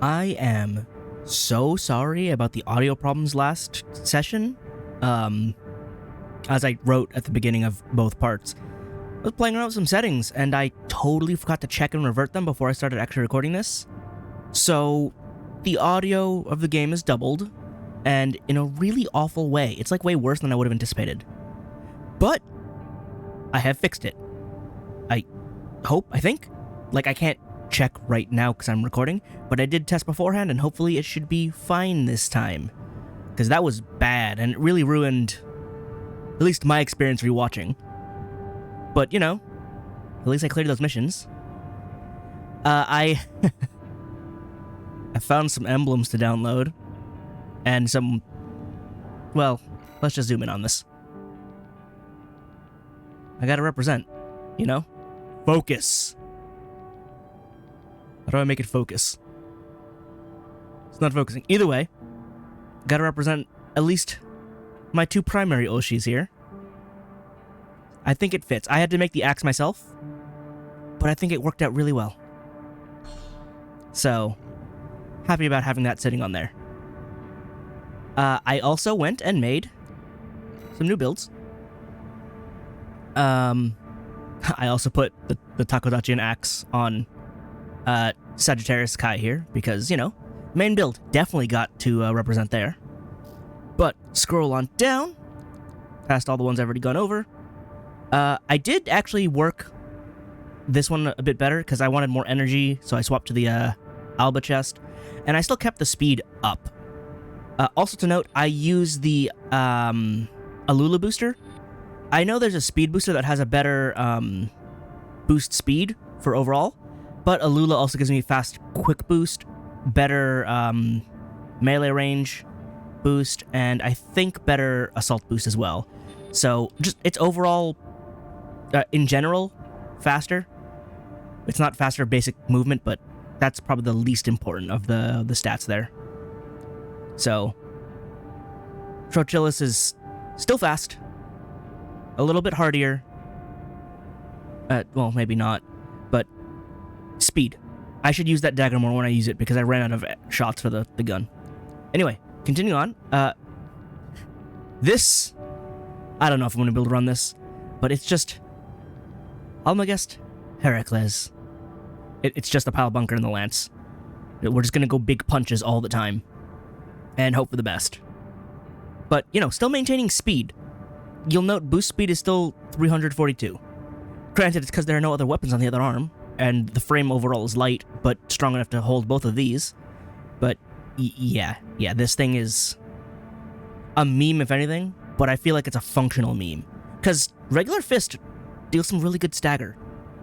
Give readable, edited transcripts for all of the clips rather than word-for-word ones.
I am so sorry about the audio problems last session. As I wrote at the beginning of both parts, I was playing around with some settings, and I totally forgot to check and revert them before I started actually recording this. So, the audio of the game is doubled, and in a really awful way. It's like way worse than I would have anticipated. But, I have fixed it. I think. Like, I can't check right now because I'm recording, but I did test beforehand, and hopefully it should be fine this time. Because that was bad, and it really ruined at least my experience rewatching. But, you know, at least I cleared those missions. I found some emblems to download, and some, well, let's just zoom in on this. I gotta represent, you know? Focus. How do I make it focus? It's not focusing. Either way, gotta represent at least my two primary Oshis here. I think it fits. I had to make the axe myself, but I think it worked out really well. So, happy about having that sitting on there. I also went and made some new builds. I also put the Takodachi axe on Sagittarius Kai here, because, you know, main build definitely got to represent there. But scroll on down, past all the ones I've already gone over. I did actually work this one a bit better, because I wanted more energy, so I swapped to the Alba chest, and I still kept the speed up. Also to note, I use the Alula booster. I know there's a speed booster that has a better boost speed for overall, but Alula also gives me fast quick boost, better melee range boost, and I think better assault boost as well. So just it's overall, in general, faster. It's not faster basic movement, but that's probably the least important of the stats there. So Trochilus is still fast, a little bit hardier. Well, maybe not, but speed. I should use that dagger more when I use it, because I ran out of shots for the gun. Anyway, continue on. This, I don't know if I'm going to be able to run this, but it's just Almagest Heracles. It's just a pile bunker in the lance. We're just going to go big punches all the time and hope for the best. But, you know, still maintaining speed. You'll note boost speed is still 342. Granted, it's because there are no other weapons on the other arm, and the frame overall is light, but strong enough to hold both of these. But, yeah, this thing is a meme, if anything, but I feel like it's a functional meme. Because regular fist deals some really good stagger.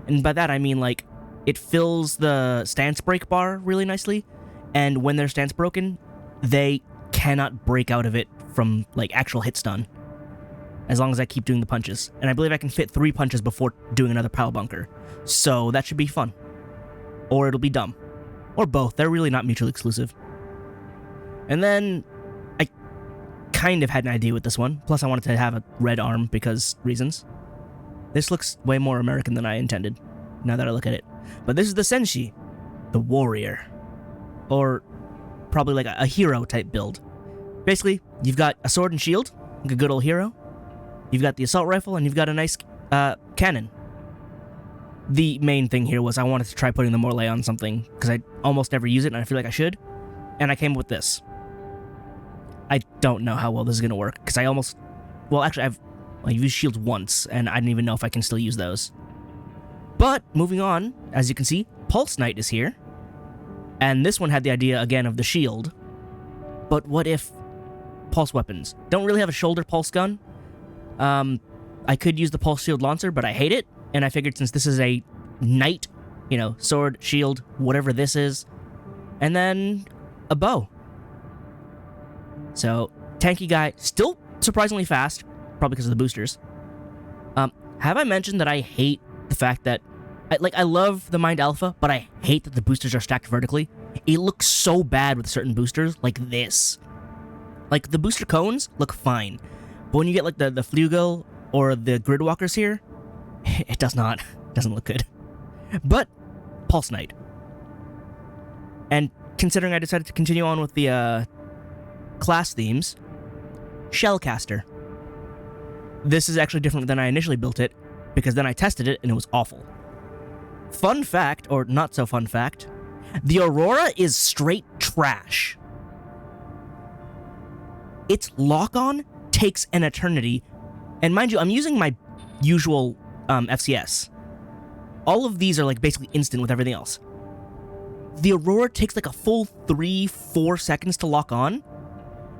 And by that I mean, like, it fills the stance break bar really nicely, and when their stance broken, they cannot break out of it from, like, actual hit stun, as long as I keep doing the punches. And I believe I can fit 3 punches before doing another pile bunker. So that should be fun. Or it'll be dumb. Or both. They're really not mutually exclusive. And then I kind of had an idea with this one. Plus I wanted to have a red arm because reasons. This looks way more American than I intended, now that I look at it. But this is the Senshi, the warrior. Or probably like a hero type build. Basically, you've got a sword and shield, like a good old hero. You've got the assault rifle, and you've got a nice cannon. The main thing here was I wanted to try putting the Morlaix on something, because I almost never use it, and I feel like I should. And I came up with this. I don't know how well this is going to work, because I almost... Well, actually, I've used shields once, and I didn't even know if I can still use those. But, moving on, as you can see, Pulse Knight is here. And this one had the idea, again, of the shield. But what if pulse weapons don't really have a shoulder pulse gun? I could use the Pulse Shield Lancer, but I hate it, and I figured since this is a knight, you know, sword, shield, whatever this is, and then a bow. So, tanky guy, still surprisingly fast, probably because of the boosters. Have I mentioned that I hate the fact that, I love the Mind Alpha, but I hate that the boosters are stacked vertically. It looks so bad with certain boosters, like this. Like, the booster cones look fine, but when you get, like, the Flugel or the Gridwalkers here, it doesn't look good. But, Pulse Knight. And considering I decided to continue on with the class themes, Shellcaster. This is actually different than I initially built it, because then I tested it and it was awful. Fun fact, or not so fun fact, the Aurora is straight trash. Its lock-on takes an eternity, and mind you, I'm using my usual FCS. All of these are like basically instant with everything else. The Aurora takes like a full 3-4 seconds to lock on.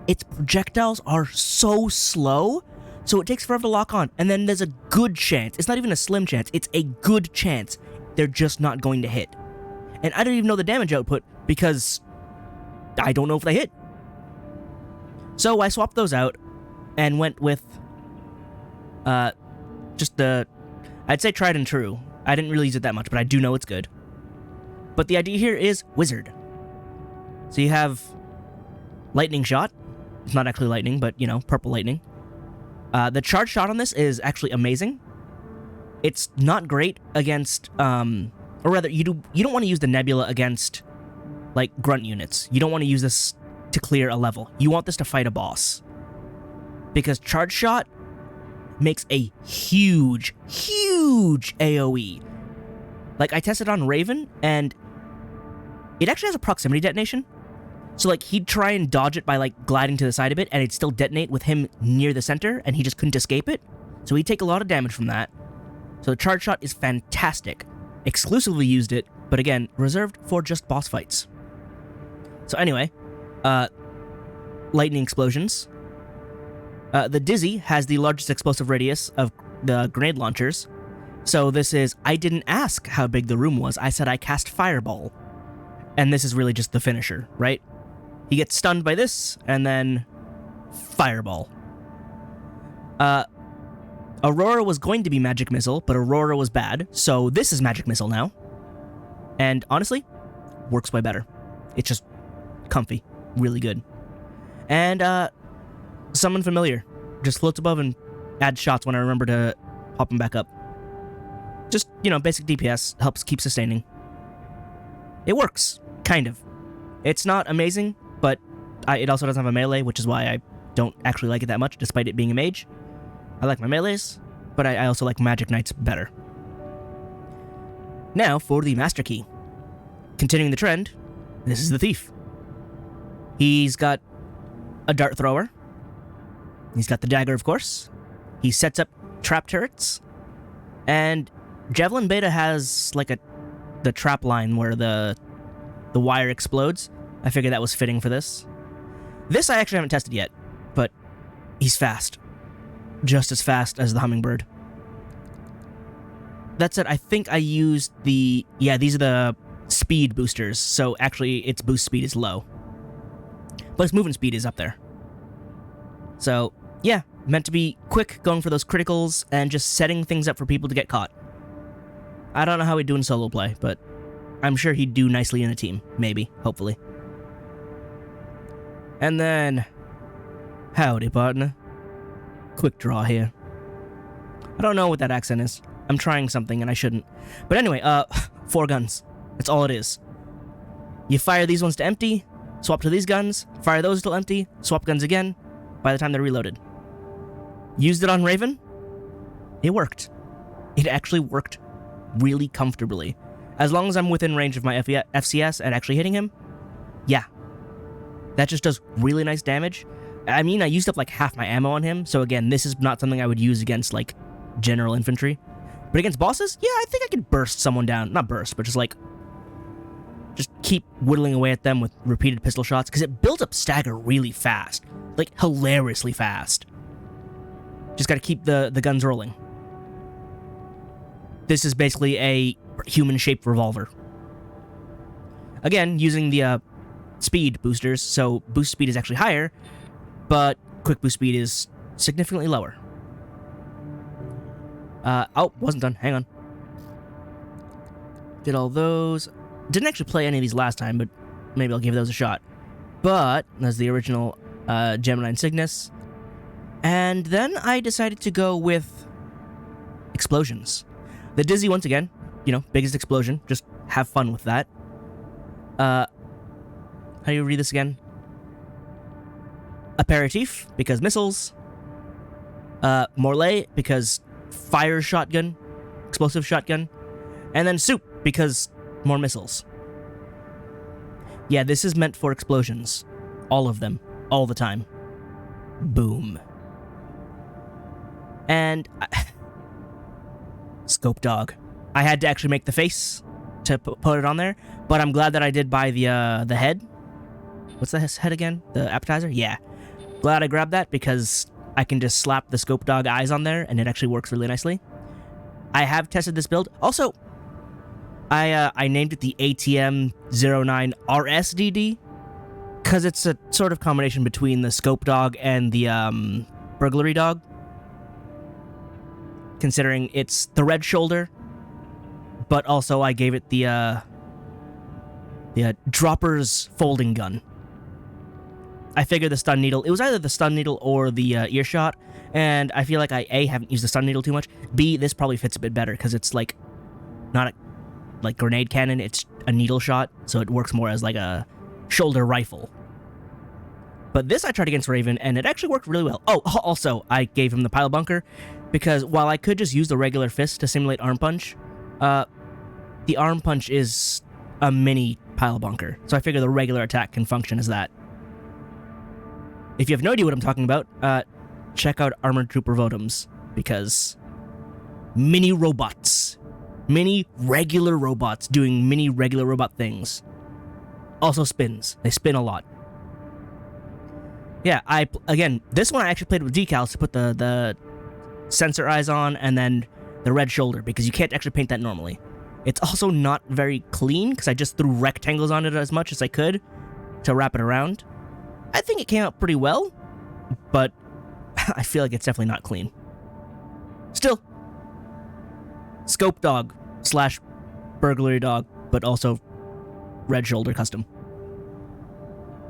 Its projectiles are so slow, so it takes forever to lock on, and then there's a good chance, it's not even a slim chance, it's a good chance they're just not going to hit. And I don't even know the damage output because I don't know if they hit. So I swapped those out and went with just the, I'd say tried and true. I didn't really use it that much, but I do know it's good. But the idea here is Wizard. So you have Lightning Shot. It's not actually lightning, but, you know, purple lightning. The charge shot on this is actually amazing. It's not great against, or rather, you don't want to use the Nebula against, like, grunt units. You don't want to use this to clear a level. You want this to fight a boss. Because charge shot makes a huge, huge AoE. Like, I tested on Raven, and it actually has a proximity detonation. So, like, he'd try and dodge it by, like, gliding to the side of it, and it'd still detonate with him near the center, and he just couldn't escape it. So he'd take a lot of damage from that. So the charge shot is fantastic. Exclusively used it, but again, reserved for just boss fights. So anyway, lightning explosions. The Dizzy has the largest explosive radius of the grenade launchers. So this is, I didn't ask how big the room was, I said I cast Fireball. And this is really just the finisher, right? He gets stunned by this, and then Fireball. Aurora was going to be Magic Missile, but Aurora was bad, so this is Magic Missile now. And honestly, works way better. It's just comfy, really good. And Summon Familiar. Just floats above and adds shots when I remember to pop them back up. Just, you know, basic DPS, helps keep sustaining. It works, kind of. It's not amazing, but it also doesn't have a melee, which is why I don't actually like it that much, despite it being a mage. I like my melees, but I also like Magic Knights better. Now for the Master Key. Continuing the trend, this is the Thief. He's got a dart thrower. He's got the dagger, of course. He sets up trap turrets. And Javelin Beta has like the trap line where the wire explodes. I figured that was fitting for this. This I actually haven't tested yet, but he's fast. Just as fast as the Hummingbird. That said, I think I used these are the speed boosters, so actually its boost speed is low. But its movement speed is up there. So, yeah, meant to be quick, going for those criticals, and just setting things up for people to get caught. I don't know how he'd do in solo play, but I'm sure he'd do nicely in a team. Maybe, hopefully. And then, howdy, partner. Quick draw here. I don't know what that accent is. I'm trying something and I shouldn't. But anyway, 4 guns. That's all it is. You fire these ones to empty, swap to these guns, fire those till empty, swap guns again, by the time they're reloaded. Used it on Raven. It worked. It actually worked really comfortably. As long as I'm within range of my FCS and actually hitting him, yeah. That just does really nice damage. I mean, I used up like half my ammo on him, so again, this is not something I would use against, like, general infantry. But against bosses, yeah, I think I could burst someone down. Not burst, but just, like, just keep whittling away at them with repeated pistol shots, because it builds up stagger really fast. Like, hilariously fast. Just gotta keep the guns rolling. This is basically a human-shaped revolver. Again, using the speed boosters, so boost speed is actually higher, but quick boost speed is significantly lower. Oh, wasn't done. Hang on. Did all those. Didn't actually play any of these last time, but maybe I'll give those a shot. But that's the original Gemini and Cygnus. And then I decided to go with explosions. The Dizzy, once again, you know, biggest explosion. Just have fun with that. How do you read this again? Aperitif, because missiles. Morlaix, because fire shotgun, explosive shotgun. And then soup, because more missiles. Yeah, this is meant for explosions. All of them. All the time. Boom. And... Scope dog. I had to actually make the face to put it on there, but I'm glad that I did buy the head. What's the head again? The appetizer? Yeah. Glad I grabbed that because I can just slap the scope dog eyes on there and it actually works really nicely. I have tested this build. Also, I named it the ATM-09 RSDD because it's a sort of combination between the scope dog and the burglary dog. Considering it's the red shoulder, but also I gave it the dropper's folding gun. I figured the stun needle, it was either the stun needle or the earshot, and I feel like I A, haven't used the stun needle too much, B, this probably fits a bit better, because it's like, not a like grenade cannon, it's a needle shot, so it works more as like a shoulder rifle. But this I tried against Raven, and it actually worked really well. Oh, also, I gave him the pile bunker, because while I could just use the regular fist to simulate arm punch, the arm punch is a mini pile bunker, so I figure the regular attack can function as that. If you have no idea what I'm talking about, check out Armored Trooper Votoms, because mini robots. Mini regular robots doing mini regular robot things. Also spins. They spin a lot. Yeah, again, this one I actually played with decals to put the sensor eyes on and then the red shoulder, because you can't actually paint that normally. It's also not very clean, because I just threw rectangles on it as much as I could to wrap it around. I think it came out pretty well, but I feel like it's definitely not clean. Still, scope dog / burglary dog, but also red shoulder custom.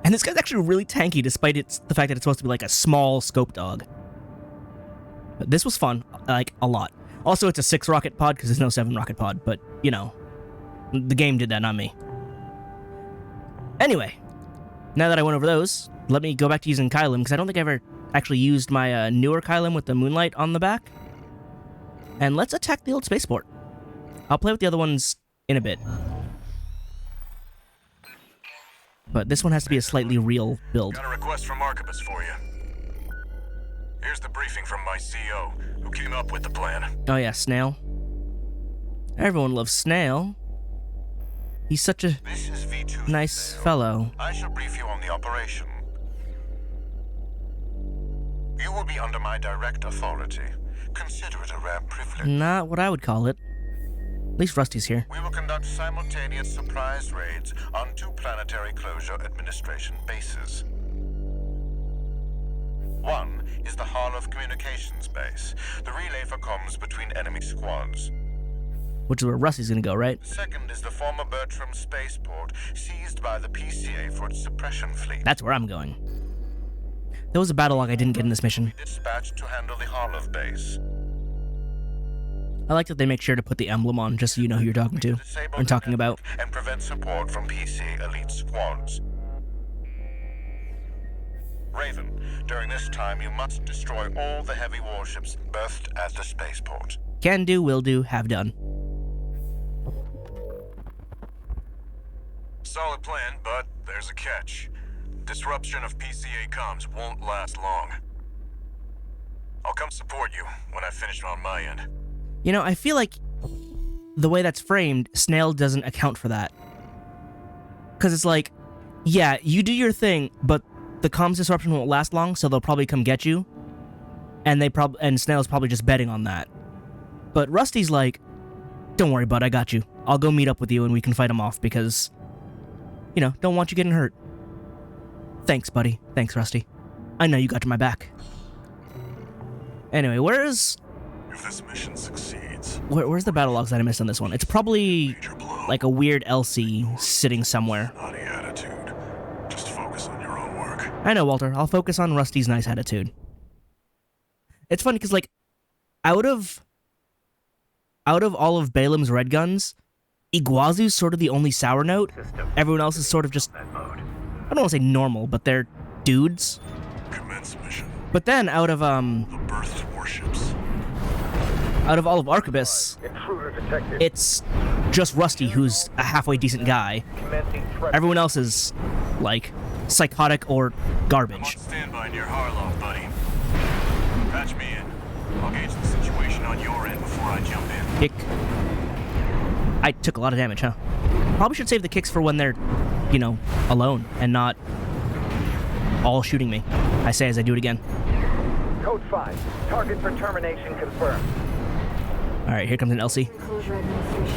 And this guy's actually really tanky, despite the fact that it's supposed to be like a small scope dog. But this was fun, like, a lot. Also, it's a 6 rocket pod, because there's no 7 rocket pod, but, you know, the game did that, not me. Anyway, now that I went over those, let me go back to using Kylum, because I don't think I ever actually used my newer Kylum with the moonlight on the back. And let's attack the old spaceport. I'll play with the other ones in a bit. But this one has to be a slightly real build. Got a request from Archibus for you. Here's the briefing from my CO, who came up with the plan. Oh yeah, Snail. Everyone loves Snail. He's such a nice fellow. I shall brief you on the operation. You will be under my direct authority. Consider it a rare privilege. Not what I would call it. At least Rusty's here. We will conduct simultaneous surprise raids on 2 planetary closure administration bases. One is the Hall of Communications base, the relay for comms between enemy squads. Which is where Rusty's gonna go, right? The second is the former Bertram spaceport, seized by the PCA for its suppression fleet. That's where I'm going. There was a battle log I didn't get in this mission. Dispatched to handle the Hollow base. I like that they make sure to put the emblem on just so you know who you're talking to and talking about. And prevent support from PC elite squads. Raven, during this time you must destroy all the heavy warships berthed at the spaceport. Can do, will do, have done. Solid plan, but there's a catch. Disruption of PCA comms won't last long. I'll come support you when I finish on my end. You know, I feel like the way that's framed, Snail doesn't account for that. Because it's like, yeah, you do your thing, but the comms disruption won't last long, so they'll probably come get you. And Snail's probably just betting on that. But Rusty's like, don't worry, bud, I got you. I'll go meet up with you and we can fight them off because, you know, don't want you getting hurt. Thanks, buddy. Thanks, Rusty. I know you got my back. Anyway, If this mission succeeds, where's the battle logs that I missed on this one? It's probably like a weird LC sitting somewhere. naughty attitude. Just focus on your own work. I know, Walter. I'll focus on Rusty's nice attitude. It's funny because, like, out of all of Balaam's red guns, Iguazu's sort of the only sour note. Everyone else is sort of just I don't want to say normal, but they're dudes. Commence mission. But then out of The birthed warships. out of all of Arquebus, Intruder detected. it's just Rusty who's a halfway decent guy. Commencing threat. Everyone else is like psychotic or I'm on garbage. standby near Harlow, buddy. Patch me in. I'll gauge the situation on your end before I jump in. Kick. I took a lot of damage, huh? Probably should save the kicks for when they're, you know, alone and not all shooting me. I say as I do it again. Code 5. Target for termination confirmed. All right, here comes an LC. Enclosure administration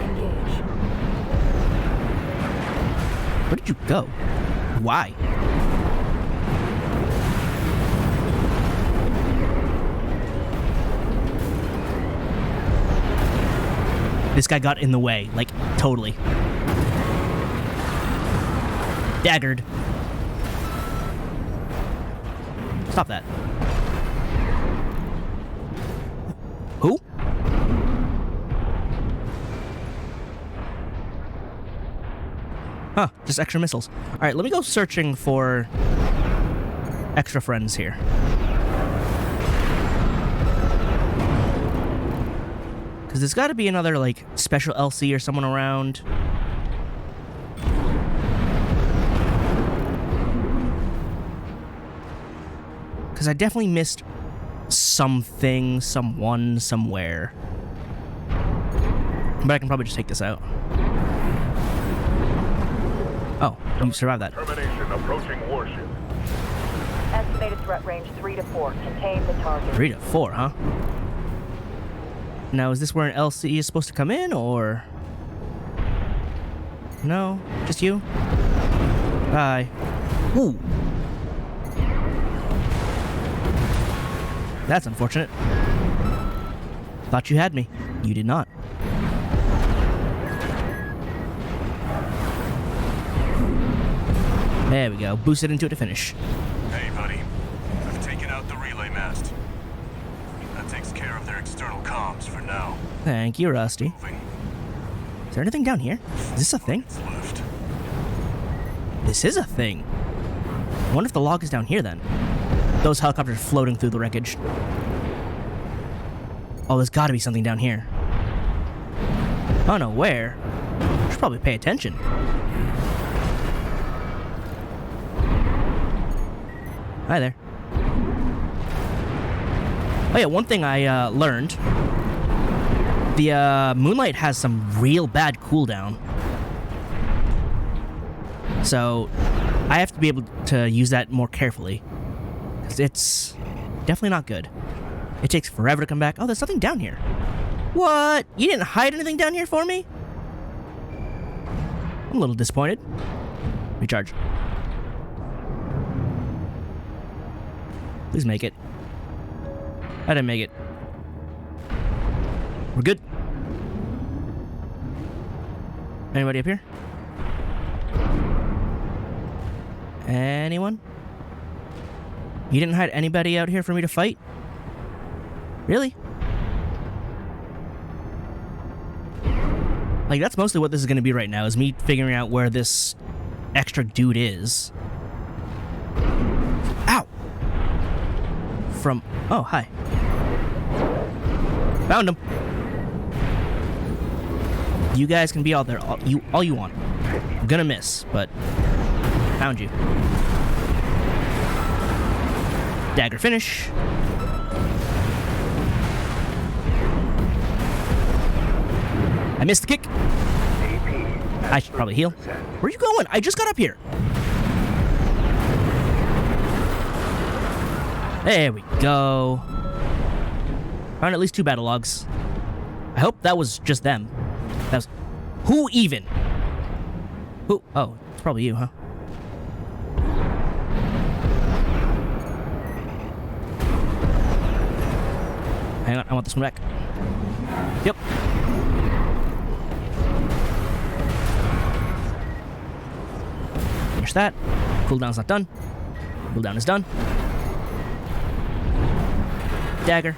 engage. Where did you go? Why? This guy got in the way, like, totally. Daggered. Stop that. Who? Huh, just extra missiles. Alright, let me go searching for extra friends here. Because there's got to be another, like, special LC or someone around. Because I definitely missed something, someone, somewhere. But I can probably just take this out. Oh, you survived that. Termination approaching warship. Estimated threat range 3 to 4. Contain the target. 3 to 4, huh? Now, is this where an LC is supposed to come in, or... No? Just you? Bye. Ooh. That's unfortunate. Thought you had me. You did not. There we go. Boosted into it to finish. Hey, buddy. I've taken out the relay mast. That takes care of their external comms for now. Thank you, Rusty. Moving. Is there anything down here? Is this a thing? It's left. This is a thing. I wonder if the log is down here then. Those helicopters floating through the wreckage. Oh, there's got to be something down here. Oh no, where? Should probably pay attention. Hi there. Oh yeah, one thing I learned. The Moonlight has some real bad cooldown. So I have to be able to use that more carefully. Because it's definitely not good. It takes forever to come back. Oh, there's something down here. What? You didn't hide anything down here for me? I'm a little disappointed. Recharge. Please make it. I didn't make it. We're good. Anybody up here? Anyone? You didn't hide anybody out here for me to fight? Really? Like, that's mostly what this is going to be right now, is me figuring out where this extra dude is. Ow! From... Oh, hi. Found him. You guys can be out there all you want. I'm gonna miss, but... Found you. Dagger finish. I missed the kick. I should probably heal. Where are you going? I just got up here. There we go. Found at least 2 battle logs. I hope that was just them. That was... Who even? Who? Oh, it's probably you, huh? Hang on, I want this one back. Yep. Finish that. Cooldown's not done. Cooldown is done. Dagger.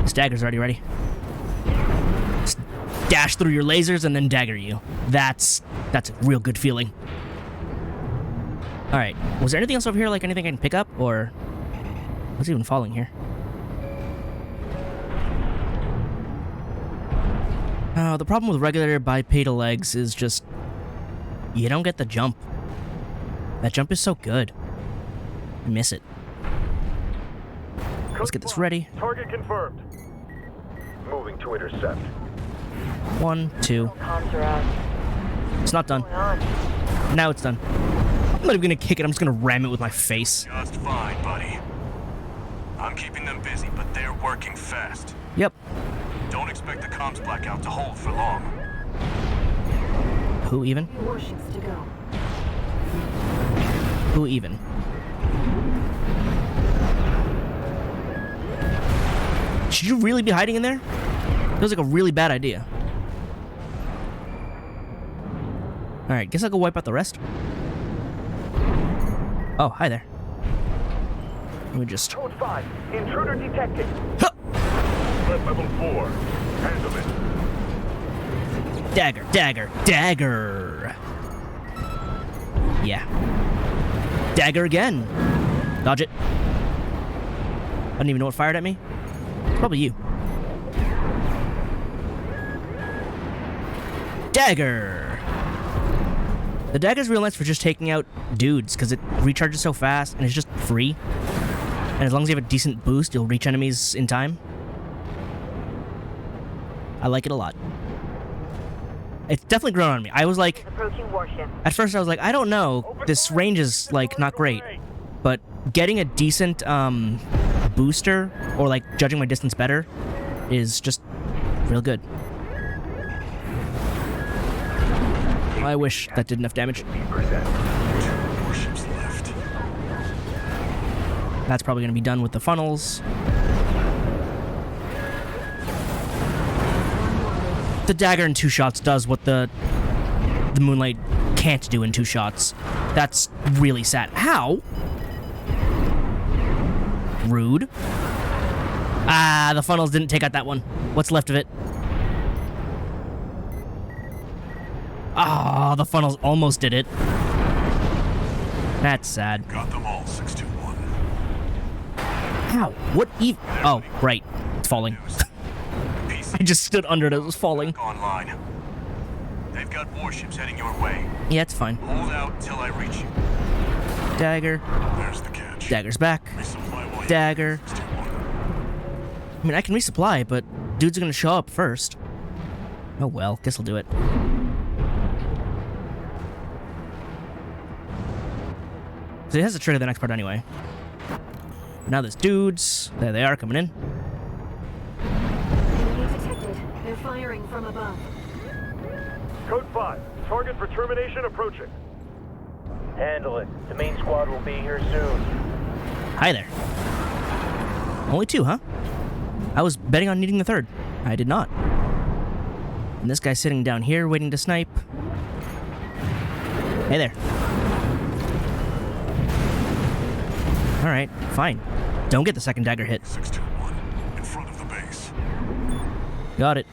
This dagger's already ready. dash through your lasers and then dagger you. That's a real good feeling. All right, was there anything else over here, like anything I can pick up, or what's even falling here? Oh, the problem with regular bipedal legs is just you don't get the jump. That jump is so good. I miss it. Let's get this ready. Target confirmed. Moving to intercept. 1, 2. Comms are out. It's not done. What's going on? Now it's done. I'm not even gonna kick it, I'm just gonna ram it with my face. Just fine, buddy. I'm keeping them busy, but they're working fast. Yep. Don't expect the comms blackout to hold for long. Who even? Warships to go. Who even? Should you really be hiding in there? Feels like a really bad idea. Alright, guess I'll go wipe out the rest. Oh, hi there. Let me just... Code 5. Intruder detected. Huh! Threat level 4. Handle it. Dagger, dagger, dagger! Yeah. Dagger again! Dodge it. I don't even know what fired at me. Probably you. Dagger! The dagger's real nice for just taking out dudes, because it recharges so fast, and it's just free. And as long as you have a decent boost, you'll reach enemies in time. I like it a lot. It's definitely grown on me. I was like, Approaching warship. at first I was like, I don't know, this range is like not great. But getting a decent booster, or like judging my distance better, is just real good. I wish that did enough damage. 2 warships left. That's probably going to be done with the funnels. The dagger in 2 shots does what the Moonlight can't do in 2 shots. That's really sad. How? Rude. Ah, the funnels didn't take out that one. What's left of it? Ah, the funnels almost did it. That's sad. Got them all, 621. How? What even? Oh, right. It's falling. I just stood under it as it was falling. Online. They've got warships heading your way. Yeah, it's fine. Hold out till I reach you. Dagger. There's the catch. Dagger's back. Resupply while you- Dagger. 621. I mean, I can resupply, but dudes are gonna show up first. Oh well, guess I'll do it. So it has to trigger the next part anyway. Now there's dudes. There they are, coming in. Enemy detected. They're firing from above. Code 5. Target for termination approaching. Handle it. The main squad will be here soon. Hi there. Only 2, huh? I was betting on needing the 3rd. I did not. And this guy's sitting down here waiting to snipe. Hey there. Alright, fine. Don't get the 2nd dagger hit. 621. In front of the base. Got it.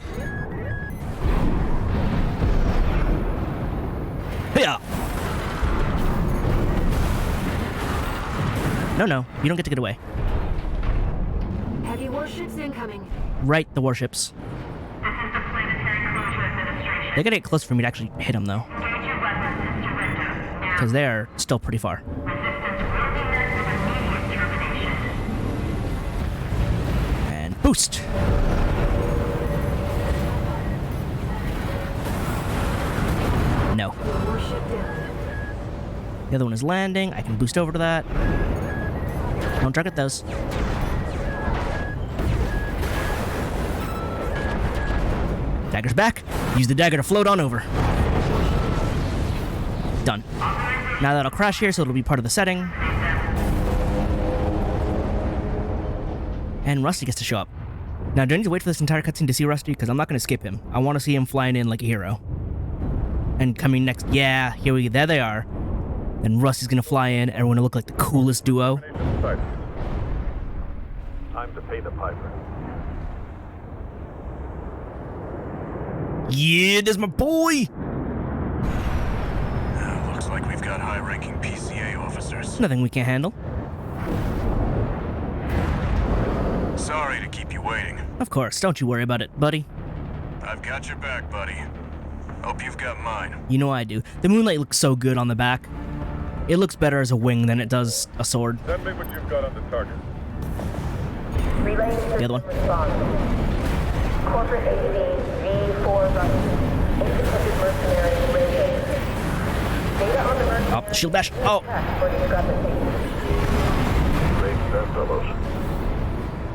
Yeah. No, you don't get to get away. Heavy warships incoming. Right, the warships. This is the Planetary Closure Administration. They gotta get close for me to actually hit them, though. Engage your weapons in surrender. Now, Because they are still pretty far. resistance will be met with immediate termination. And boost! No. Warship down. The other one is landing. I can boost over to that. Don't drug at those. Dagger's back. Use the dagger to float on over. Done. Now that'll crash here, so it'll be part of the setting. And Rusty gets to show up. Now, do I need to wait for this entire cutscene to see Rusty? Because I'm not going to skip him. I want to see him flying in like a hero. And coming next, yeah, there they are. And Rusty's going to fly in, and we're going to look like the coolest duo. Time to pay the piper. Yeah, there's my boy! Looks like we've got high-ranking PCA officers. Nothing we can't handle. Sorry to keep you waiting. Of course, don't you worry about it, buddy. I've got your back, buddy. Hope you've got mine. You know I do. The moonlight looks so good on the back. It looks better as a wing than it does a sword. Send me what you've got on the target. Relaying The other one. response. Corporate AV V4 Russian. Independent mercenary radio. Data on the mercenary. Oh, shield bash. Oh, For discrepancy. Make that, fellows.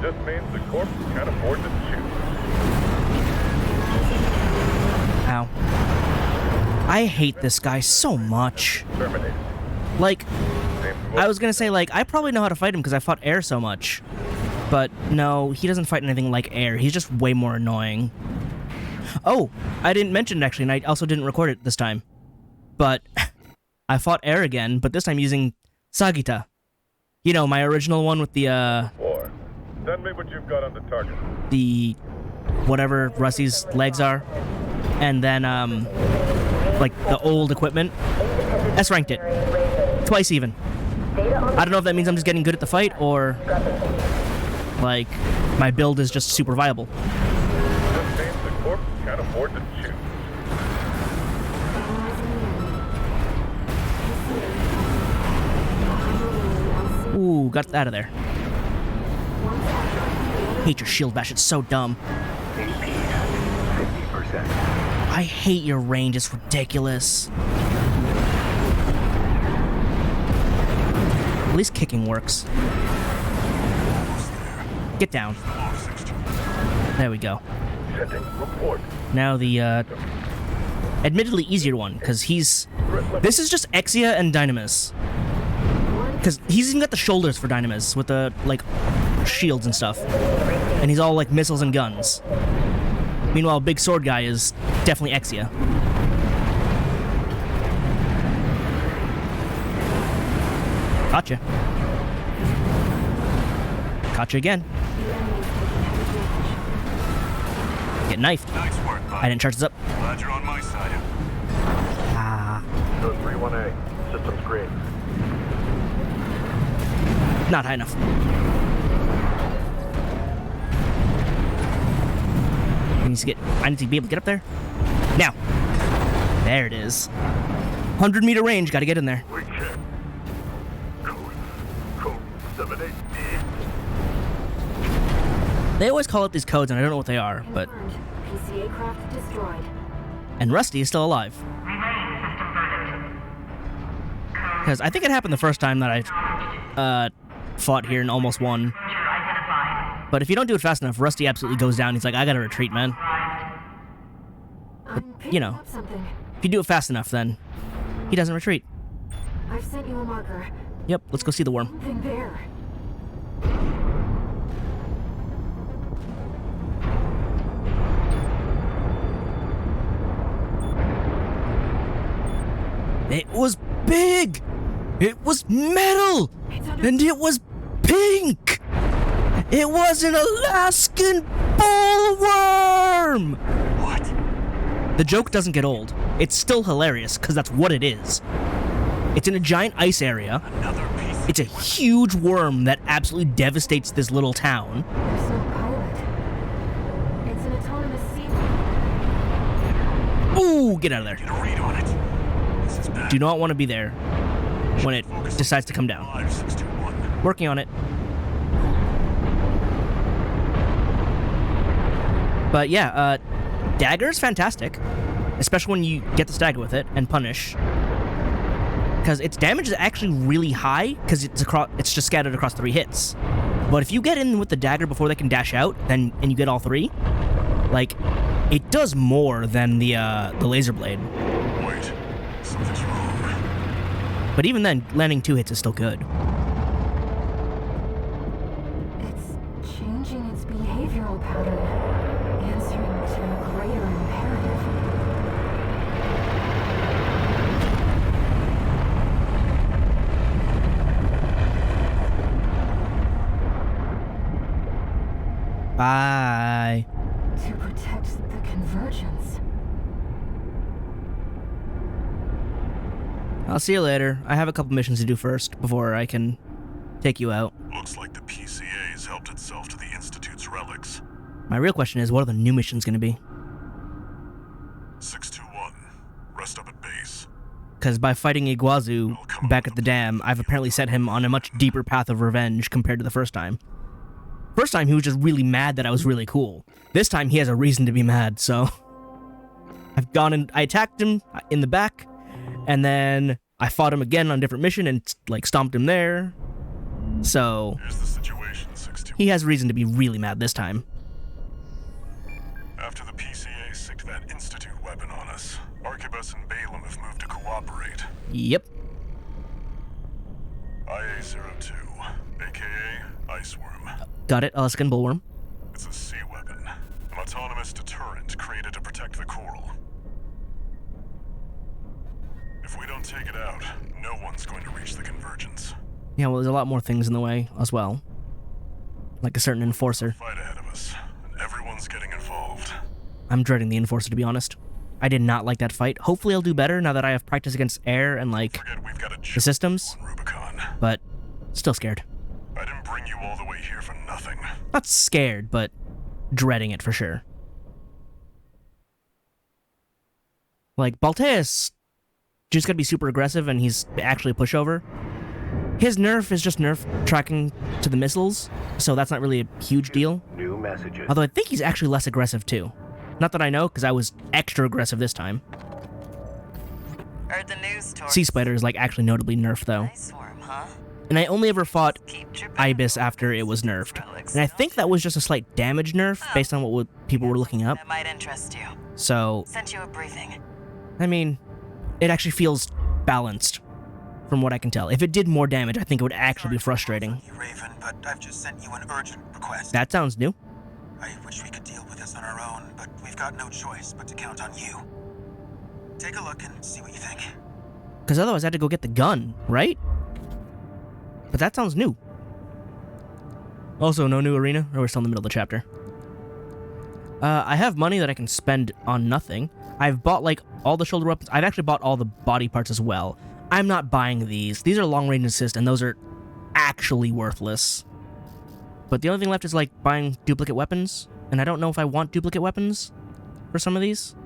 Just means the corp can't afford to choose. ow. I hate this guy so much. Terminated. Like, Seems I was gonna say, like, I probably know how to fight him because I fought air so much. But no, he doesn't fight anything like air. He's just way more annoying. Oh, I didn't mention it actually, and I also didn't record it this time. But I fought air again, but this time using Sagita. You know, my original one with the, 4. Send me what you've got on the target. whatever Rusty's legs are. And then, like, the old equipment. S-ranked it. Twice even. I don't know if that means I'm just getting good at the fight, or, like, my build is just super viable. Just means the corp can't afford to choose. Ooh, got out of there. Hate your shield bash, it's so dumb. I hate your range, it's ridiculous. At least kicking works. Get down. There we go. Sending report. Now the, admittedly easier one, because he's... This is just Exia and Dynamis. Because he's even got the shoulders for Dynamis, with the, like, shields and stuff. And he's all, like, missiles and guns. Meanwhile, big sword guy is definitely Exia. Gotcha. Gotcha again. Get knifed. Nice work, bud. I didn't charge this up. Glad you're on my side. Ah, Code 31A. Systems green. not high enough. I need to be able to get up there. Now. There it is. 100-meter range, gotta get in there. We check. Code 78D. They always call out these codes, and I don't know what they are, but... Confirmed. PCA craft destroyed. And Rusty is still alive. Relaying system verdict. Because I think it happened the first time that I, fought here and almost won. Exposure identified. But if you don't do it fast enough, Rusty absolutely goes down. He's like, I gotta retreat, man. I'm picking you know. up something. If you do it fast enough, then he doesn't retreat. I've sent you a marker. Yep, let's go see the worm. Something there. It was big! It was metal! And it was pink! It was an Alaskan bullworm! What? The joke doesn't get old. It's still hilarious, because that's what it is. It's in a giant ice area. Another piece. It's a huge worm that absolutely devastates this little town. There's no pilot. It's an autonomous sea. Ooh, get out of there. Get a read on it. This is bad. Do not want to be there when it decides to come down. 5621. Working on it. But yeah, Dagger's fantastic. Especially when you get the stagger with it and punish. Because its damage is actually really high, because it's just scattered across 3 hits. But if you get in with the dagger before they can dash out, and you get all 3, like, it does more than the laser blade. Wait, something's wrong. But even then, landing 2 hits is still good. It's changing its behavioral pattern, answering to a greater imperative. Bye. To protect the convergence. I'll see you later. I have a couple missions to do first before I can take you out. Looks like the PCA's helped itself to the Institute's relics. My real question is, what are the new missions going to be? 621. Rest up at base. Because by fighting Iguazu back at the dam, I've apparently set him on a much deeper path of revenge compared to the first time. First time, he was just really mad that I was really cool. This time, he has a reason to be mad, so... I've gone and I attacked him in the back, and then I fought him again on a different mission and, like, stomped him there. So... Here's the situation, 621. He has reason to be really mad this time. After the PCA sicked that Institute weapon on us, Arquebus and Balaam have moved to cooperate. Yep. IA-02, aka Iceworm. Got it, Alaskan Bullworm. It's a sea weapon, an autonomous deterrent created to protect the coral. If we don't take it out, no one's going to reach the convergence. Yeah, well, there's a lot more things in the way as well. Like a certain enforcer. Fight ahead of us, and everyone's getting involved. I'm dreading the enforcer, to be honest. I did not like that fight. Hopefully I'll do better now that I have practice against air and, like, Forget we've got a the systems. on Rubicon. But still scared. I didn't bring you all the way here for nothing. Not scared, but dreading it for sure. Like, Balteus just gotta be super aggressive and he's actually a pushover. His nerf is just nerf tracking to the missiles, so that's not really a huge deal. New messages. Although I think he's actually less aggressive too. Not that I know, because I was extra aggressive this time. Heard the news story. Sea Spider is, like, actually notably nerfed, though. Iceworm, huh? And I only ever fought Keep tripping. Ibis after it was nerfed. And I think that was just a slight damage nerf, based on what people were looking up. That might interest you. So, Sent you a briefing. I mean, it actually feels balanced, from what I can tell. If it did more damage, I think it would actually be frustrating. You, Raven, but I've just sent you an urgent request. That sounds new. I wish we could deal with this on our own, but we've got no choice but to count on you. Take a look and see what you think. Because otherwise I had to go get the gun, right? But that sounds new. Also, no new arena, or we're still in the middle of the chapter. I have money that I can spend on nothing. I've bought, like, all the shoulder weapons. I've actually bought all the body parts as well. I'm not buying these. These are long-range assist, and those are actually worthless. But the only thing left is, like, buying duplicate weapons. And I don't know if I want duplicate weapons for some of these.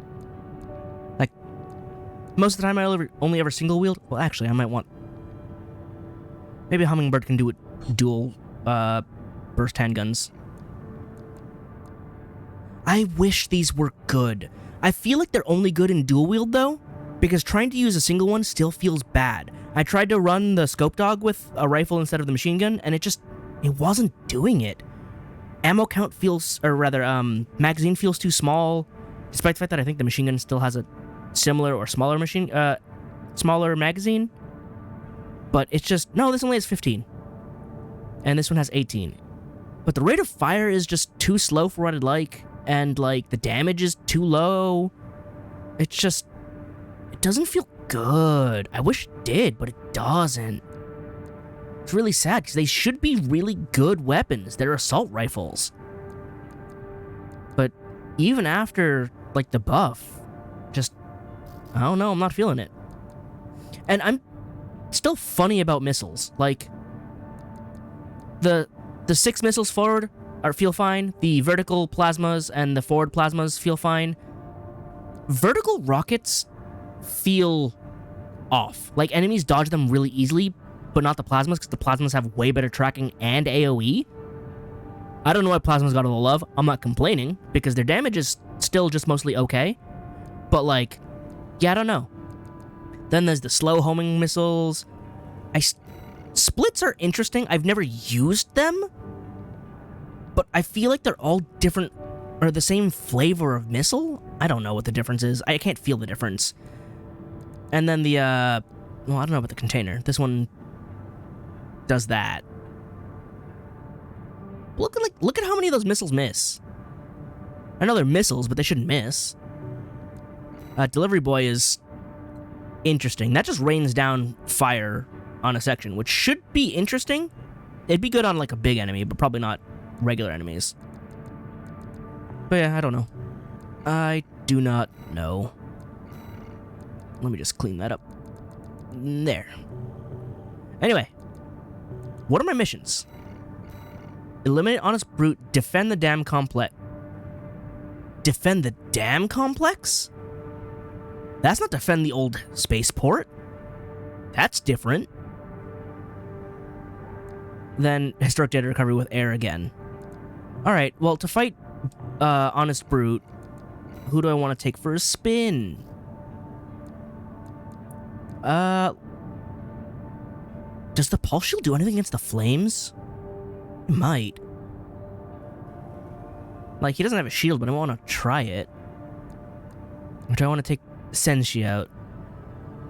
Like, most of the time I only ever single wield. Well, actually, I might want... Maybe a Hummingbird can do it dual burst handguns. I wish these were good. I feel like they're only good in dual wield, though, because trying to use a single one still feels bad. I tried to run the scope dog with a rifle instead of the machine gun, and it wasn't doing it. Ammo count feels, or rather, magazine feels too small, despite the fact that I think the machine gun still has a similar or smaller smaller magazine. But it's just, no, this only has 15. And this one has 18. But the rate of fire is just too slow for what I'd like, and, like, the damage is too low. It's just, it doesn't feel good. I wish it did, but it doesn't. It's really sad, because they should be really good weapons. They're assault rifles. But even after, like, the buff, just, I don't know, I'm not feeling it. And I'm still funny about missiles. Like, the 6 missiles forward feel fine. The vertical plasmas and the forward plasmas feel fine. Vertical rockets feel off. Like, enemies dodge them really easily, but not the plasmas, because the plasmas have way better tracking and AoE. I don't know why plasmas got all the love. I'm not complaining, because their damage is still just mostly okay. But, like, yeah, I don't know. Then there's the slow homing missiles. Splits are interesting. I've never used them, but I feel like they're all different, or the same flavor of missile? I don't know what the difference is. I can't feel the difference. And then the, well, I don't know about the container. This one does that. Look at how many of those missiles miss. I know they're missiles, but they shouldn't miss. Delivery Boy is interesting. That just rains down fire on a section, which should be interesting. It'd be good on, like, a big enemy, but probably not regular enemies. But yeah, I don't know. I do not know. Let me just clean that up. there. Anyway, what are my missions? Eliminate Honest Brute, defend the dam complex. Defend the dam complex? That's not defend the old spaceport. That's different. Then historic data recovery with air again. Alright, well, to fight Honest Brute, who do I want to take for a spin? Does the pulse shield do anything against the flames? It might. Like, he doesn't have a shield, but I want to try it. Which I want to take Senshi out.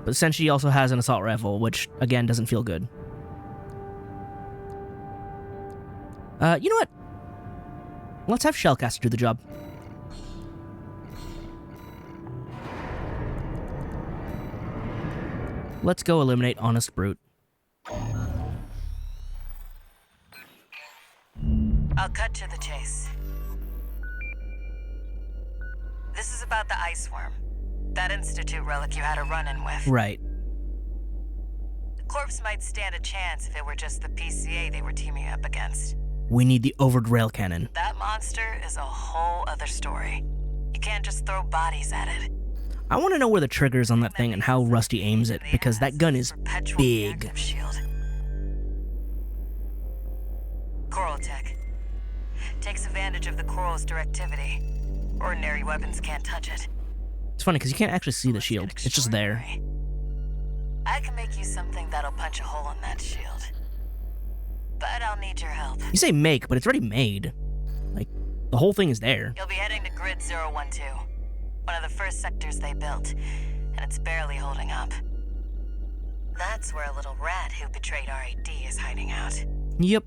But Senshi also has an assault rifle, which, again, doesn't feel good. You know what? Let's have Shellcaster do the job. Let's go eliminate Honest Brute. I'll cut to the chase. This is about the ice worm. That Institute relic you had a run-in with. Right. The corpse might stand a chance if it were just the PCA they were teaming up against. We need the overed rail cannon. That monster is a whole other story. You can't just throw bodies at it. I want to know where the trigger is on that thing and how Rusty aims it, because that gun is big. Shield. Coral tech. Takes advantage of the coral's directivity. Ordinary weapons can't touch it. It's funny, because you can't actually see the shield. It's just there. I can make you something that'll punch a hole in that shield. But I'll need your help. You say make, but it's already made. Like, the whole thing is there. You'll be heading to Grid 012, one of the first sectors they built, and it's barely holding up. That's where a little rat who betrayed RAD is hiding out. Yep.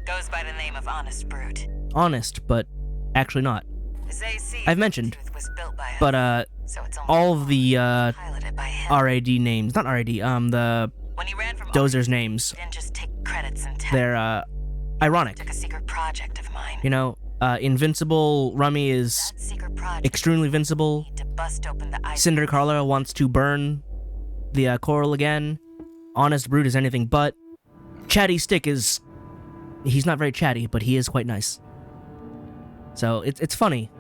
Goes by the name of Honest Brute. Honest, but actually not. His AC I've mentioned, was built by him, but so it's all of the piloted by him. RAD names, not RAD, the When he ran from Dozer's names, he didn't just take credits and tech. they're ironic. Took a secret project of mine. You know, Invincible Rummy is That secret project extremely invincible. to bust open the ice. Cinder Carla wants to burn the coral again. Honest Brute is anything but. Chatty Stick is... He's not very chatty, but he is quite nice. So, it's funny.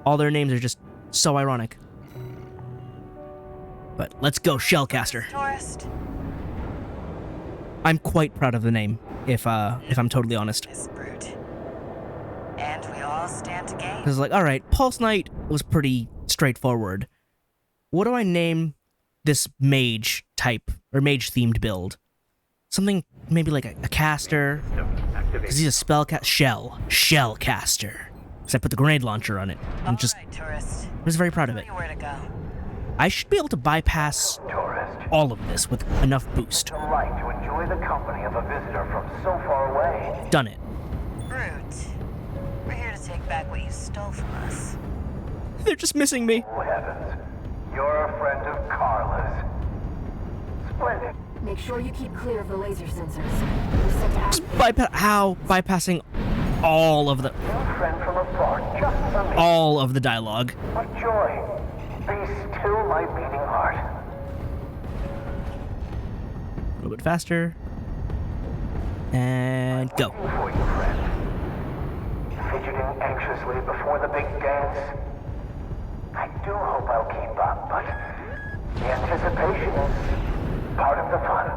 All their names are just so ironic. But let's go, Shellcaster. Tourist. I'm quite proud of the name, if I'm totally honest. This brute. And we all stand to gain. Because, like, alright, Pulse Knight was pretty straightforward. What do I name this mage type, or mage-themed build? Something maybe like a caster. Because he's a Shellcaster. Because I put the grenade launcher on it. I'm just... All right, tourist. I was very proud of it. Tell me where to go. I should be able to bypass all of this with enough boost. The right to enjoy the company of a visitor from so far away. Done it. Brute. We're here to take back what you stole from us. They're just missing me. Oh heavens, you're a friend of Carla's. Splendid. Make sure you keep clear of the laser sensors. We're set to activate. Bypassing all of the... Your friend from afar, just for me. all of the dialogue. What joy. Be still my beating heart. A little bit faster. And go. Waiting for you, friend. Fidgeting anxiously before the big dance. I do hope I'll keep up, but the anticipation is part of the fun.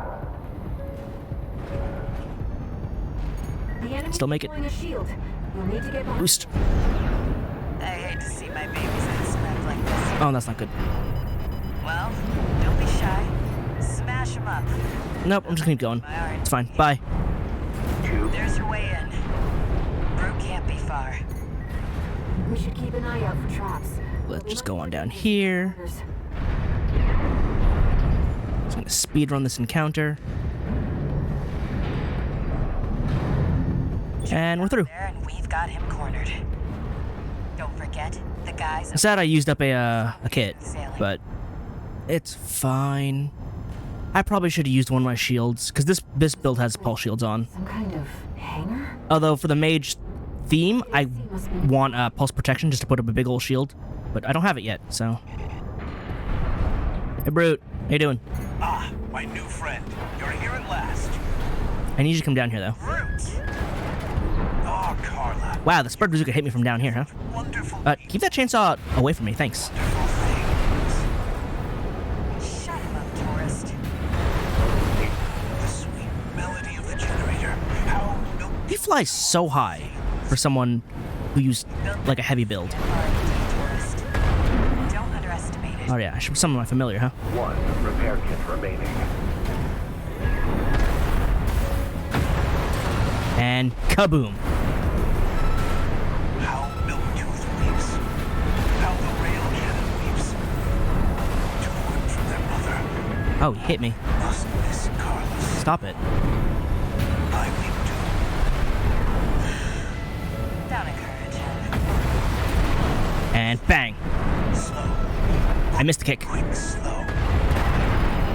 The enemy Still make it. deploying a shield. You'll need to get behind. Boost. I hate to see my babies in a smack like this. Oh, that's not good. Well, don't be shy. Smash them up. Nope, I'm just gonna keep going. All right. It's fine. Bye. There's your way in. Brute can't be far. We should keep an eye out for traps. Let's just go on down here. Orders. Just gonna speedrun this encounter. And we're through. There, and we've got him cornered. Don't forget, the guys... I'm sad I used up a kit, but it's fine. I probably should have used one of my shields, because this build has pulse shields on. Some kind of hanger? Although for the mage theme, I want pulse protection just to put up a big old shield, but I don't have it yet, so... Hey, Brute. How you doing? Ah, my new friend. You're here at last. I need you to come down here, though. Brute. Oh, Carla. Wow, the Spud Bazooka hit me from down here, huh? Wonderful. Keep that chainsaw away from me, thanks. Wonderful things. Shut him up, tourist. The sweet melody of the generator. How milk. He flies so high for someone who used, like, a heavy build. Tourist. Don't underestimate it. Oh, yeah, I should summon my familiar, huh? One repair kit remaining. And kaboom. How Milktooth weeps. How the rail cannon weeps. Torn from their mother. Oh, he hit me. Must miss Carlos. Stop it. I weep too. Don't encourage him. And bang. Slow. I missed the kick. Quick, slow.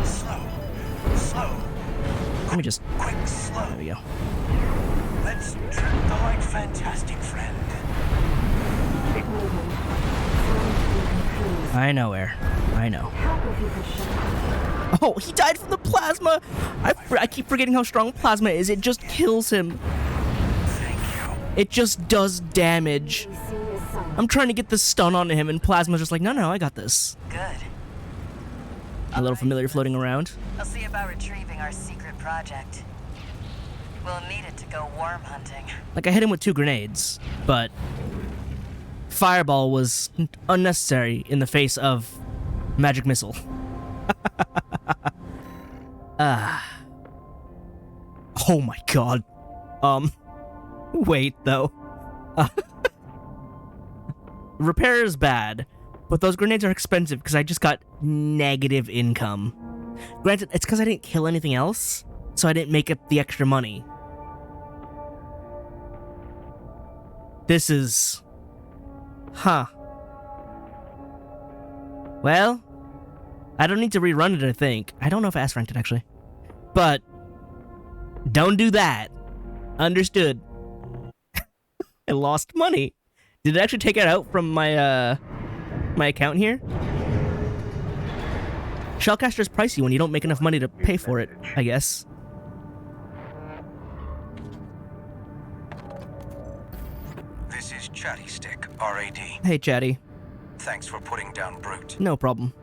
Slow. Slow. Let me just... Quick, slow. There we go. Let's tread the light, fantastic friend. I know, Air. I know. Help if you could shut up. Oh, he died from the plasma! I keep forgetting how strong plasma is. It just kills him. Thank you. It just does damage. DC is silent. I'm trying to get the stun on him, and plasma's just like, no, I got this. Good. A little familiar floating around. I'll see about retrieving our secret project. We'll need it to go worm hunting. Like, I hit him with 2 grenades, but Fireball was unnecessary in the face of Magic Missile. Oh my god. Wait, though. Repair is bad, but those grenades are expensive because I just got negative income. Granted, it's because I didn't kill anything else, so I didn't make up the extra money. This is... Huh. Well, I don't need to rerun it, I think. I don't know if I S-ranked it, actually. But, don't do that. Understood. I lost money. Did it actually take it out from my, my account here? Shellcaster's pricey when you don't make enough money to pay for it, I guess. This is Chatty Stick, RAD. Hey, Chatty. Thanks for putting down Brute. No problem.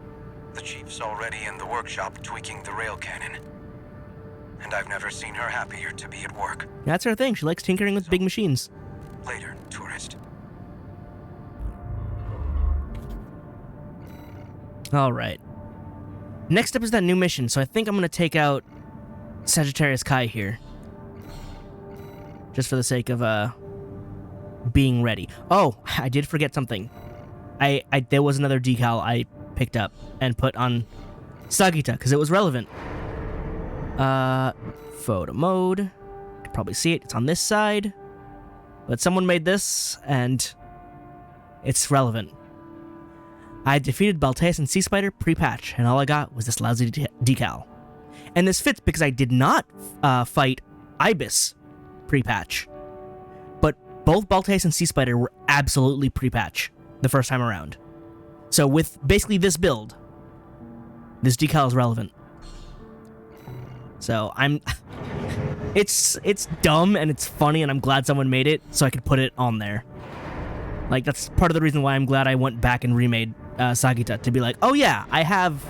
The Chief's already in the workshop tweaking the rail cannon. And I've never seen her happier to be at work. That's her thing. She likes tinkering with big machines. Later, tourist. Alright. Next up is that new mission, so I think I'm gonna take out Sagittarius Kai here. Just for the sake of, being ready. Oh, I did forget something. There was another decal I picked up and put on Sagita, because it was relevant. Photo mode. You can probably see it. It's on this side. But someone made this, and it's relevant. I defeated Balteus and Sea Spider pre-patch, and all I got was this lousy decal. And this fits because I did not fight Ibis pre-patch. But both Balteus and Sea Spider were absolutely pre-patch the first time around. So with basically this build, this decal is relevant. So it's dumb and it's funny, and I'm glad someone made it so I could put it on there. Like, that's part of the reason why I'm glad I went back and remade Sagita, to be like, oh yeah, I have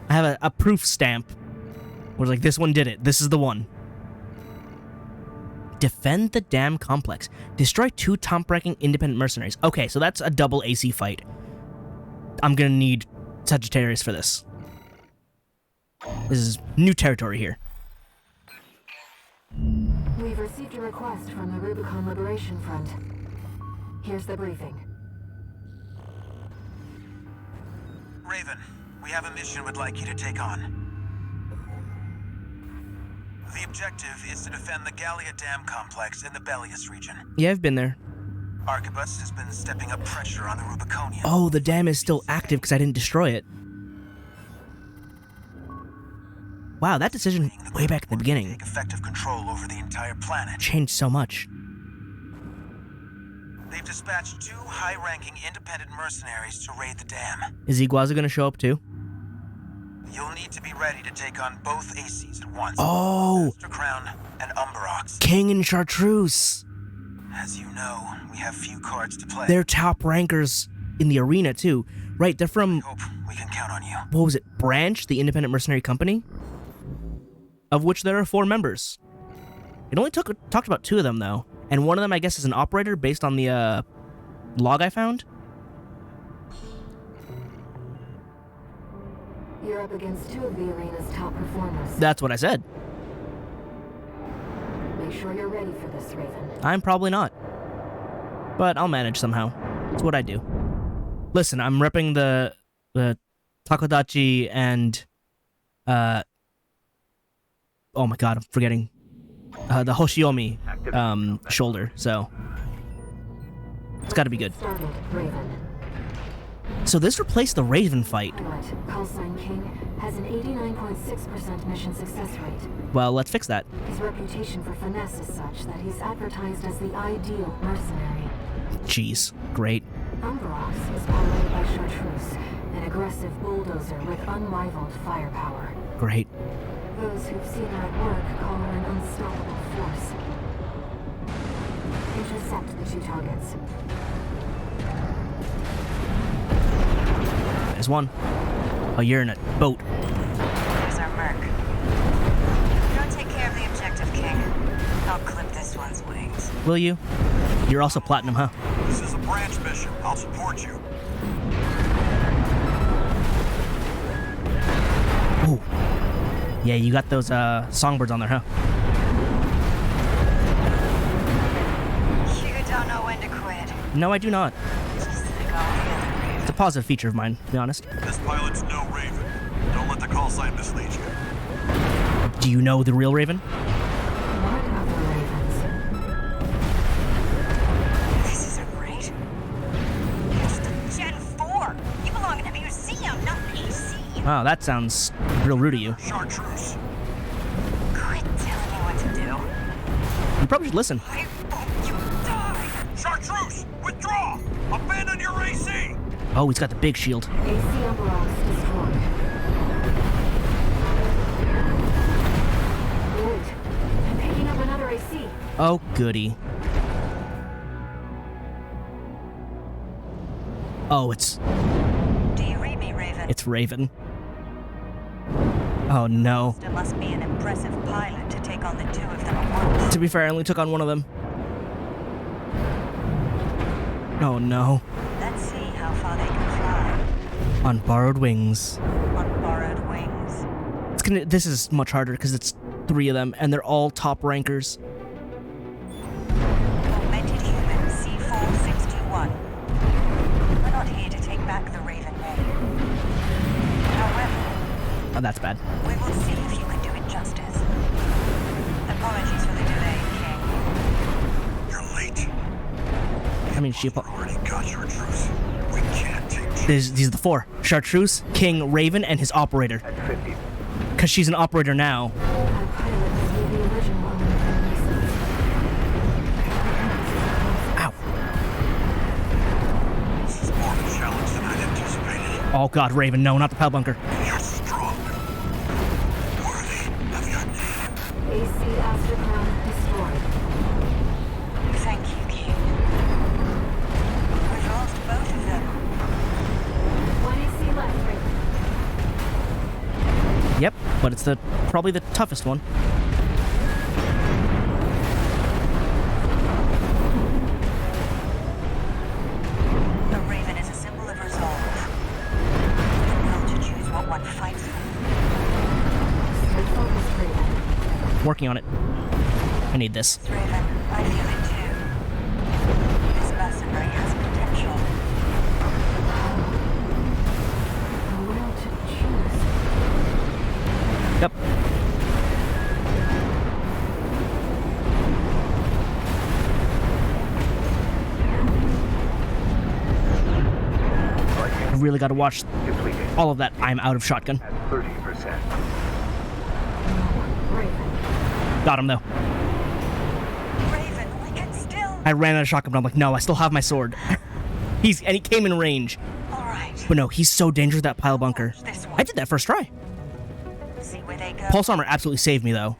a proof stamp where like, this one did it. This is the one. Defend the dam complex. Destroy 2 top-ranking independent mercenaries. Okay, so that's a double AC fight. I'm gonna need Sagittarius for this. This is new territory here. We've received a request from the Rubicon Liberation Front. Here's the briefing. Raven, we have a mission we'd like you to take on. The objective is to defend the Gallia Dam complex in the Bellius region. Yeah, I've been there. Arquebus has been stepping up pressure on the Rubiconians. Oh, the dam is still active because I didn't destroy it. Wow, that decision way back at the beginning Take effective control over the entire planet. changed so much. They've dispatched 2 high-ranking independent mercenaries to raid the dam. Is Iguazu gonna show up too? You'll need to be ready to take on both ACs at once. Oh! Master Crown and Umbrox. King and Chartreuse! As you know, we have few cards to play. They're top rankers in the arena too. Right, they're from, Hope we can count on you. what was it, Branch, the independent mercenary company? Of which there are 4 members. It only talked about 2 of them though. And one of them, I guess, is an operator based on the log I found. You're up against 2 of the arena's top performers. That's what I said. Make sure you're ready for this, Raven. I'm probably not. But I'll manage somehow. It's what I do. Listen, I'm repping the Takodachi and oh my god, I'm forgetting the Hoshiomi shoulder, so it's got to be good. Started, Raven. So this replaced the Raven fight. Pilot, call sign King, has an 89.6% mission success rate. Well, let's fix that. His reputation for finesse is such that he's advertised as the ideal mercenary. Jeez, great. Umbrox is piloted by Chartreuse, an aggressive bulldozer with unrivaled firepower. Great. Those who've seen her at work call her an unstoppable force. Intercept the 2 targets. There's one. Oh, you're in a boat. There's our Merc. Go take care of the objective, King. I'll clip this one's wings. Will you? You're also platinum, huh? This is a branch mission. I'll support you. Ooh. Yeah, you got those songbirds on there, huh? You don't know when to quit. No, I do not. Just like all the other Ravens. It's a positive feature of mine, to be honest. This pilot's no Raven. Don't let the call sign mislead you. Do you know the real Raven? What other ravens? This isn't right. You're just a Gen 4. You belong in a museum, not PC. Wow, that sounds real rude to you. Chartreuse. Quit telling me what to do. You probably should listen. I hope you die. Chartreuse! Withdraw! Abandon your AC! Oh, he's got the big shield. AC Umbrox destroyed. Wait, I'm picking up another AC. Oh, goody. Oh, it's Do you read me, Raven? Raven. Oh no. There must be an impressive pilot to take on the 2 of them at once. To be fair, I only took on one of them. Oh no. Let's see how far they can fly. On borrowed wings. On borrowed wings. This is much harder because it's 3 of them and they're all top rankers. Augmented human C4621. We're not here to take back the Raven name. However, Oh, that's bad. we will see if you can do it justice. Apologies for the delay, King. You're late. I mean, We already got Chartreuse. We can't take these are the 4. Chartreuse, King, Raven, and his operator. Because she's an operator now. Our pilot was the original owner of Ow. This is more of a challenge than I'd anticipated. Oh god, Raven, no, not the pile bunker. You're strong. Worthy of your name. AC Aster Crown destroyed. Thank you, King. We've lost both of them. 1 AC left, Raven. Yep, but it's probably the toughest one. The Raven is a symbol of resolve. The will to choose what one fights for. Stay focused, Raven. Working on it. I need this. Raven, I feel it too. This mercenary has potential. The will to choose. Yep. I really got to watch all of that. I'm out of shotgun. 30%. Raven. Got him though. Raven, we can still... I ran out of shotgun, but I'm like, no, I still have my sword. And he came in range. All right. But no, he's so dangerous, that pile bunker. This one. I did that first try. See where they go. Pulse armor absolutely saved me, though.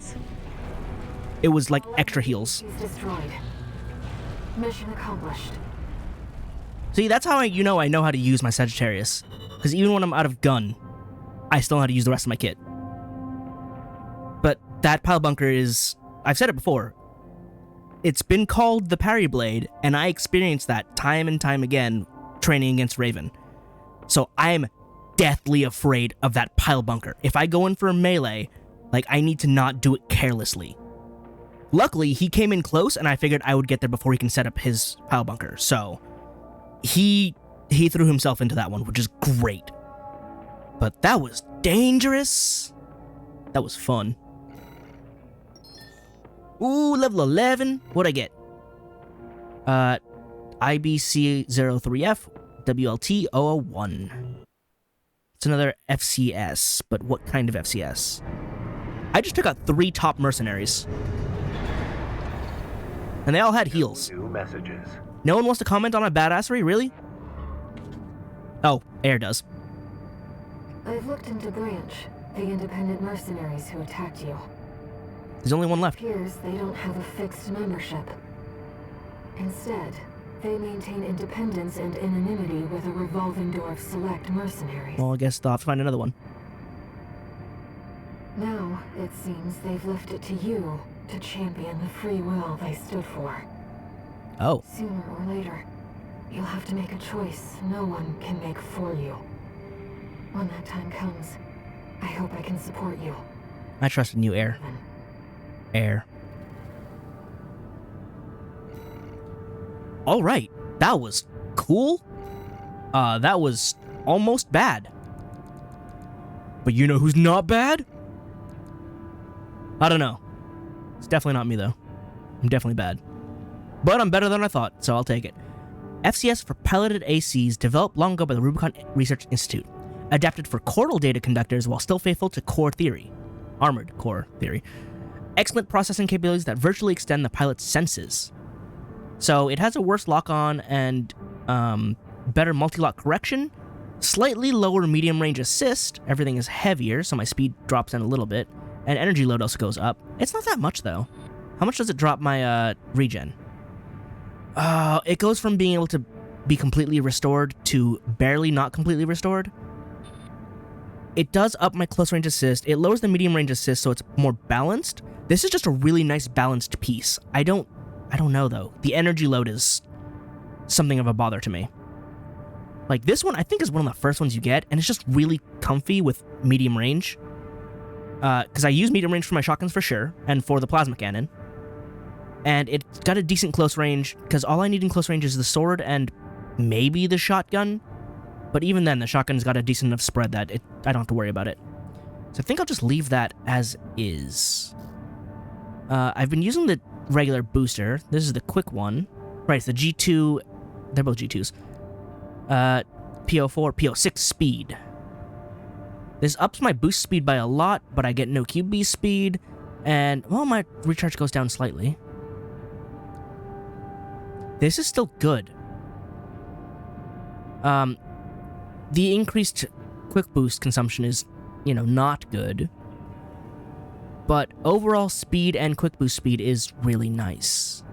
It was like extra heals. He's destroyed. Mission accomplished. See, that's how I know how to use my Sagittarius. Because even when I'm out of gun, I still know how to use the rest of my kit. But that pile bunker is... I've said it before. It's been called the parry blade, and I experienced that time and time again training against Raven. So I'm deathly afraid of that pile bunker. If I go in for a melee, like, I need to not do it carelessly. Luckily, he came in close, and I figured I would get there before he can set up his pile bunker. So he threw himself into that one, which is great. But that was dangerous. That was fun. Ooh, level 11. What'd I get? IBC03F, WLT 001. It's another FCS, but what kind of FCS? I just took out 3 top mercenaries. And they all had heals. New messages. No one wants to comment on my badassery, really? Oh, Air does. I've looked into Branch, the independent mercenaries who attacked you. There's only one left. Appears they don't have a fixed membership. Instead, they maintain independence and anonymity with a revolving door of select mercenaries. Well, I guess they'll have to find another one. Now, it seems they've left it to you to champion the free will they stood for. Oh. Sooner or later, you'll have to make a choice no one can make for you. When that time comes, I hope I can support you. I trust in you, Air. Air. Alright, that was cool. That was almost bad. But you know who's not bad? I don't know. It's definitely not me, though. I'm definitely bad. But I'm better than I thought, so I'll take it. FCS for piloted ACs, developed long ago by the Rubicon Research Institute. Adapted for chordal data conductors while still faithful to core theory. Armored core theory. Excellent processing capabilities that virtually extend the pilot's senses. So it has a worse lock-on and better multi-lock correction, slightly lower medium-range assist, everything is heavier, so my speed drops in a little bit, and energy load also goes up. It's not that much, though. How much does it drop my regen? It goes from being able to be completely restored to barely not completely restored. It does up my close range assist. It lowers the medium range assist so it's more balanced. This is just a really nice balanced piece. I don't know though. The energy load is something of a bother to me. Like this one I think is one of the first ones you get, and it's just really comfy with medium range. Because I use medium range for my shotguns for sure, and for the plasma cannon. And it's got a decent close range, because all I need in close range is the sword and maybe the shotgun. But even then, the shotgun's got a decent enough spread that I don't have to worry about it. So I think I'll just leave that as is. I've been using the regular booster. This is the quick one. Right, it's the G2. They're both G2s. PO4, PO6 speed. This ups my boost speed by a lot, but I get no QB speed. And, well, my recharge goes down slightly. This is still good. The increased quick boost consumption is, not good. But overall speed and quick boost speed is really nice.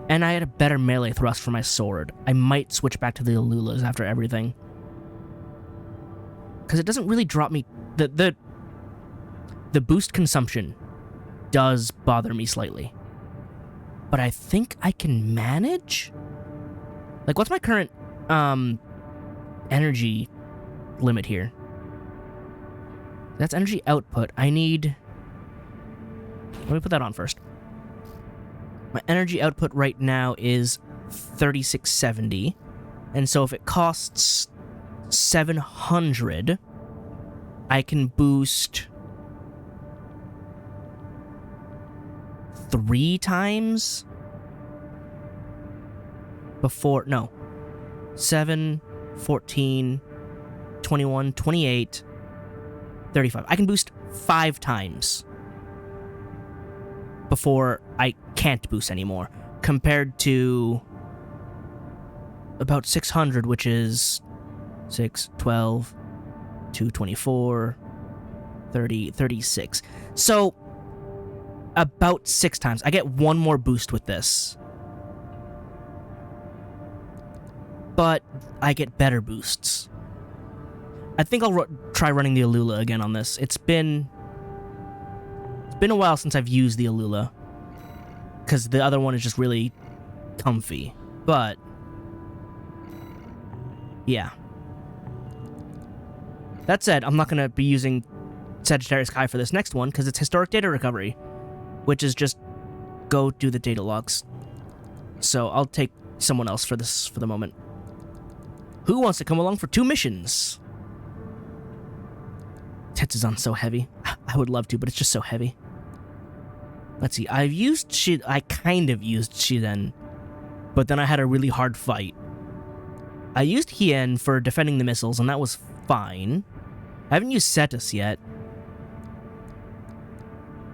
And I had a better melee thrust for my sword. I might switch back to the Alulas after everything. Because it doesn't really drop me... The boost consumption does bother me slightly. But I think I can manage? Like, what's my current, energy limit here? That's energy output. I need... Let me put that on first. My energy output right now is 3670. And so if it costs 700, I can boost 3 times before, no, 7, 14, 21, 28, 35. I can boost 5 times before I can't boost anymore, compared to about 600, which is 6, 12, 224, 30, 36. So, about 6 times. I get 1 more boost with this. But I get better boosts. I think I'll try running the Alula again on this. It's been a while since I've used the Alula, because the other one is just really comfy. But yeah. That said, I'm not going to be using Sagittarius Kai for this next one, because it's historic data recovery, which is just go do the data logs. So I'll take someone else for this for the moment. Who wants to come along for 2 missions? Tetsuzan's so heavy. I would love to, but it's just so heavy. Let's see, I kind of used Shiden, but then I had a really hard fight. I used Hien for defending the missiles, and that was fine. I haven't used Cetus yet.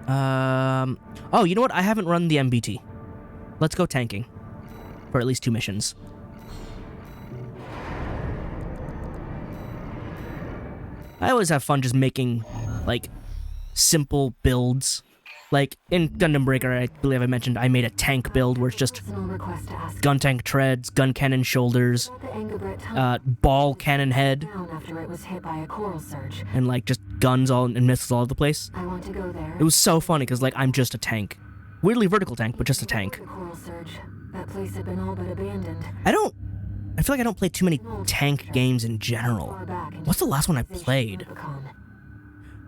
Oh, you know what? I haven't run the MBT. Let's go tanking. For at least 2 missions. I always have fun just making, like, simple builds. Like, in Gundam Breaker, I believe I mentioned, I made a tank build where it's just gun tank treads, gun cannon shoulders, ball cannon head, and, like, just guns all and missiles all over the place. It was so funny, because, like, I'm just a tank. Weirdly vertical tank, but just a tank. I feel like I don't play too many tank games in general. What's the last one I played?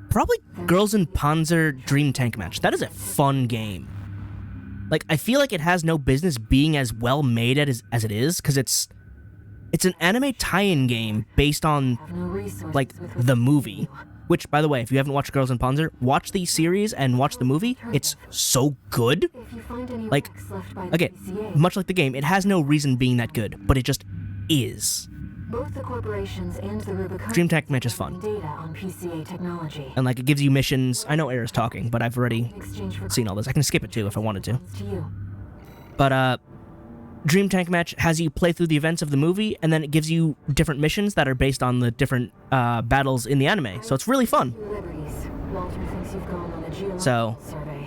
Probably Girls in Panzer Dream Tank Match. That is a fun game. Like, I feel like it has no business being as well made as it is, because it's an anime tie-in game based on, like, the movie. Which, by the way, if you haven't watched Girls in Panzer, watch the series and watch the movie. It's so good. Like, again, much like the game, it has no reason being that good, but it just is. Both the corporations and the Rubicon Dream Tank Match is fun. data on PCA technology. And, like, it gives you missions. I know Aira's talking, but I've already seen all this. I can skip it, too, if I wanted to. But, Dream Tank Match has you play through the events of the movie, and then it gives you different missions that are based on the different battles in the anime. So it's really fun. So,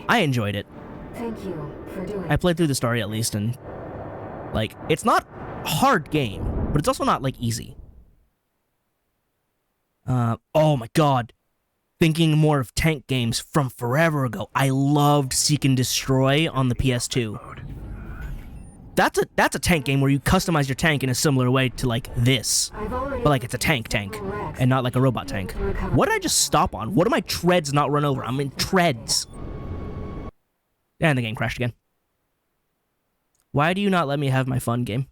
I enjoyed it. Thank you for doing I played through the story at least, and, like, it's not a hard game, but it's also not, like, easy. Oh my god. Thinking more of tank games from forever ago, I loved Seek and Destroy on the PS2. That's a tank game where you customize your tank in a similar way to, like, this. But, like, it's a tank, and not like a robot tank. What did I just stop on? What do my treads not run over? I'm in treads. And the game crashed again. Why do you not let me have my fun game?